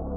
Have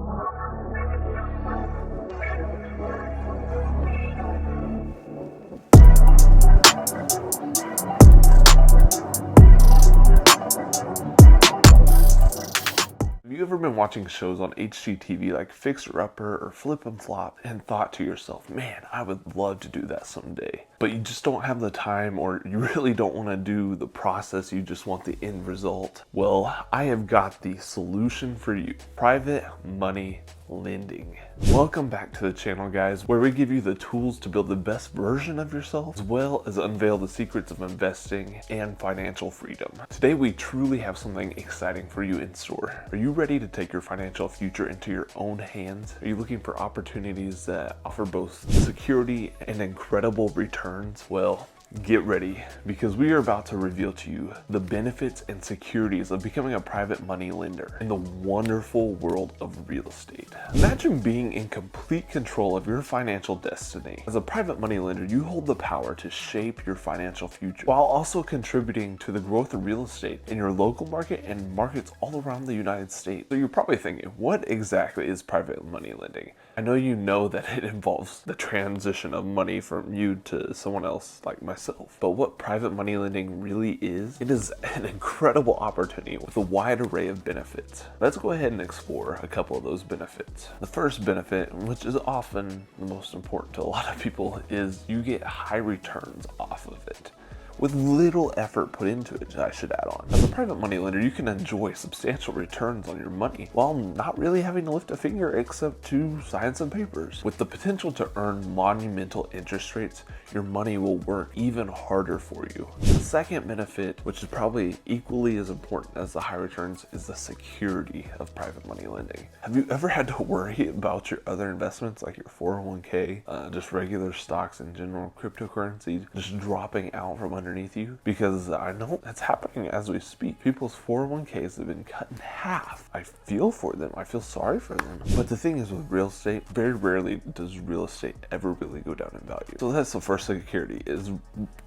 you ever been watching shows on HGTV like Fixer Upper or Flip and Flop and thought to yourself, man, I would love to do that someday, but you just don't have the time, or you really don't want to do the process, you just want the end result? Well, I have got the solution for you: private money lending. Welcome back to the channel, guys, where we give you the tools to build the best version of yourself, as well as unveil the secrets of investing and financial freedom. Today we truly have something exciting for you in store. Are you ready to take your financial future into your own hands? Are you looking for opportunities that offer both security and incredible returns? Well, get ready, because we are about to reveal to you the benefits and securities of becoming a private money lender in the wonderful world of real estate. Imagine being in complete control of your financial destiny. As a private money lender, you hold the power to shape your financial future while also contributing to the growth of real estate in your local market and markets all around the United States. So you're probably thinking, what exactly is private money lending? I know you know that it involves the transition of money from you to someone else like myself. But what private money lending really is, it is an incredible opportunity with a wide array of benefits. Let's go ahead and explore a couple of those benefits. The first benefit, which is often the most important to a lot of people, is you get high returns off of it, with little effort put into it, I should add on. As a private money lender, you can enjoy substantial returns on your money while not really having to lift a finger except to sign some papers. With the potential to earn monumental interest rates, your money will work even harder for you. The second benefit, which is probably equally as important as the high returns, is the security of private money lending. Have you ever had to worry about your other investments, like your 401k, just regular stocks in general, cryptocurrency, just dropping out from underneath you? Because I know that's happening as we speak. People's 401ks have been cut in half. I feel for them. I feel sorry for them. But the thing is, with real estate, very rarely does real estate ever really go down in value. So that's the first security, is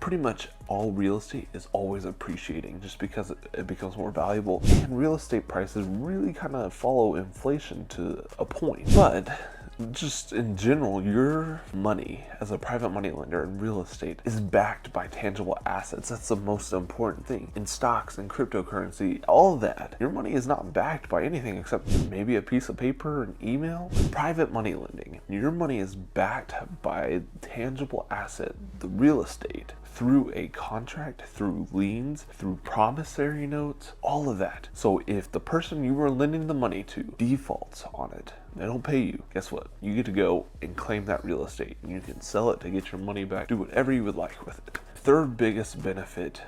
pretty much all real estate is always appreciating just because it becomes more valuable, and real estate prices really kind of follow inflation to a point. But just in general, your money as a private money lender in real estate is backed by tangible assets. That's the most important thing. In stocks and cryptocurrency, all of that, your money is not backed by anything except maybe a piece of paper, an email. With private money lending, your money is backed by tangible asset, the real estate, through a contract, through liens, through promissory notes, all of that. So if the person you were lending the money to defaults on it, they don't pay you, guess what? You get to go and claim that real estate, and you can sell it to get your money back, do whatever you would like with it. Third biggest benefit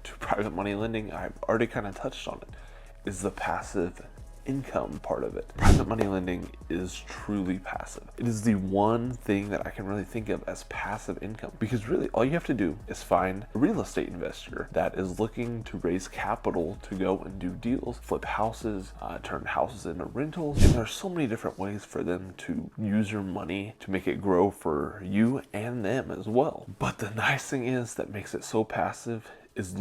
to private money lending, I've already kind of touched on it, is the passive income part of it. Private money lending is truly passive. It is the one thing that I can really think of as passive income, because really all you have to do is find a real estate investor that is looking to raise capital to go and do deals, flip houses, turn houses into rentals, and there's so many different ways for them to use your money to make it grow for you and them as well. But the nice thing is that makes it so passive is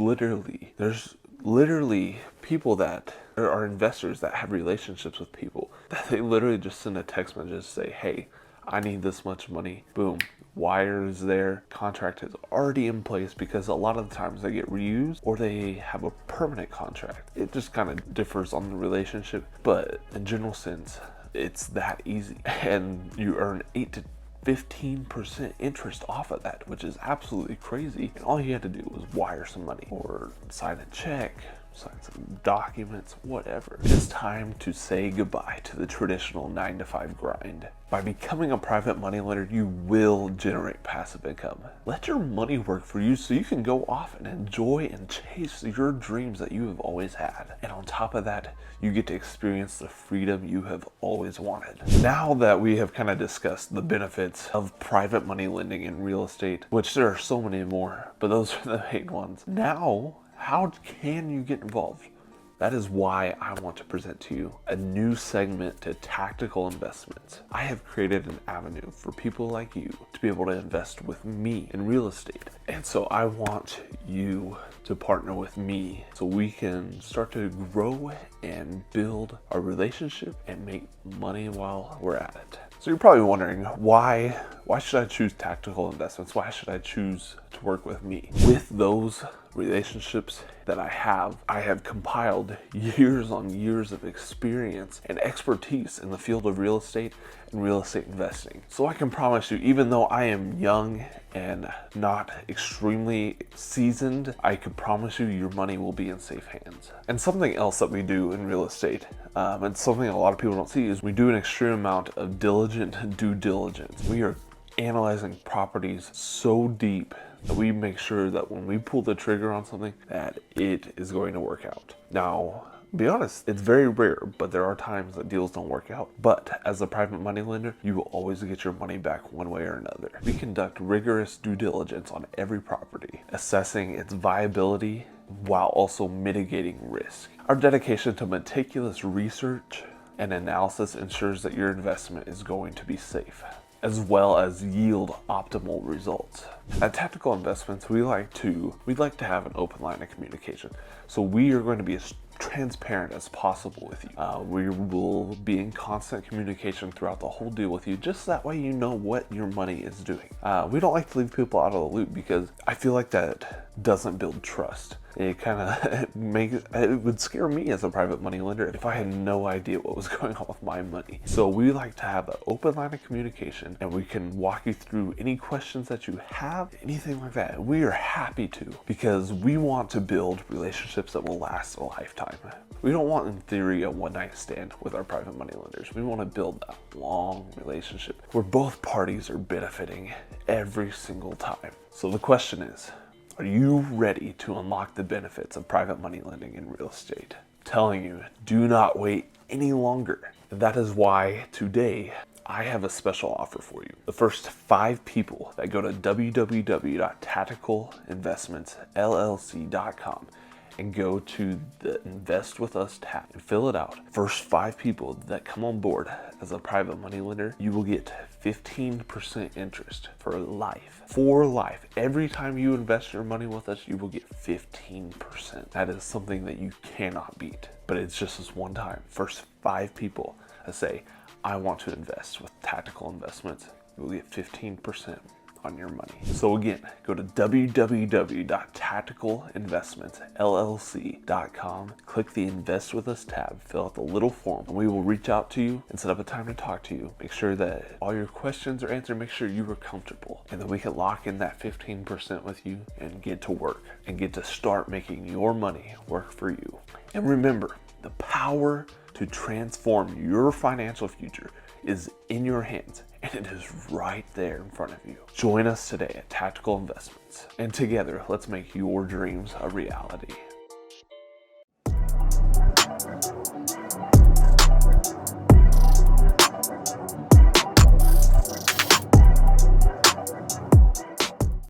there's literally people that are investors that have relationships with people that they literally just send a text message and say, hey, I need this much money. Boom. Wire is there. Contract is already in place, because a lot of the times they get reused or they have a permanent contract. It just kind of differs on the relationship, but in general sense, it's that easy. And you earn 8 to 15% interest off of that, which is absolutely crazy. And all you had to do was wire some money or sign a check, sign some documents, whatever. It is time to say goodbye to the traditional 9-to-5 grind. By becoming a private money lender, you will generate passive income. Let your money work for you so you can go off and enjoy and chase your dreams that you have always had. And on top of that, you get to experience the freedom you have always wanted. Now that we have kind of discussed the benefits of private money lending in real estate, which there are so many more, but those are the main ones. Now, how can you get involved? That is why I want to present to you a new segment to tactical investments. I have created an avenue for people like you to be able to invest with me in real estate. And so I want you to partner with me so we can start to grow and build our relationship and make money while we're at it. So you're probably wondering, why should I choose tactical investments? Why should I choose to work with me? With those relationships that I have compiled years on years of experience and expertise in the field of real estate and real estate investing. So I can promise you, even though I am young and not extremely seasoned, I can promise you your money will be in safe hands. And something else that we do in real estate, and something a lot of people don't see, is we do an extreme amount of diligent due diligence. We are analyzing properties so deep that we make sure that when we pull the trigger on something, that it is going to work out. Now, to be honest, it's very rare, but there are times that deals don't work out. But as a private money lender, you will always get your money back one way or another. We conduct rigorous due diligence on every property, assessing its viability while also mitigating risk. Our dedication to meticulous research and analysis ensures that your investment is going to be safe, as well as yield optimal results. At Tactical Investments, we like to have an open line of communication. So we are going to be as transparent as possible with you. We will be in constant communication throughout the whole deal with you, just that way you know what your money is doing. We don't like to leave people out of the loop because I feel like that doesn't build trust. It kind of it would scare me as a private money lender if I had no idea what was going on with my money. So we like to have an open line of communication, and we can walk you through any questions that you have, anything like that. We are happy to, because we want to build relationships that will last a lifetime. We don't want, in theory, a one-night stand with our private money lenders. We want to build that long relationship where both parties are benefiting every single time. So the question is, are you ready to unlock the benefits of private money lending in real estate? I'm telling you, do not wait any longer. That is why today I have a special offer for you. The first 5 people that go to www.tacticalinvestmentsllc.com and go to the Invest With Us tab and fill it out. First 5 people that come on board as a private money lender, you will get 15% interest for life. For life. Every time you invest your money with us, you will get 15%. That is something that you cannot beat. But it's just this one time. First 5 people that say, I want to invest with Tactical Investments, you will get 15% on your money. So again, go to www.tacticalinvestmentsllc.com, click the Invest With Us tab, fill out the little form, and we will reach out to you and set up a time to talk to you. Make sure that all your questions are answered, make sure you are comfortable, and then we can lock in that 15% with you and get to work and get to start making your money work for you. And remember, the power to transform your financial future is in your hands, and it is right there in front of you. Join us today at Tactical Investments, and together, let's make your dreams a reality.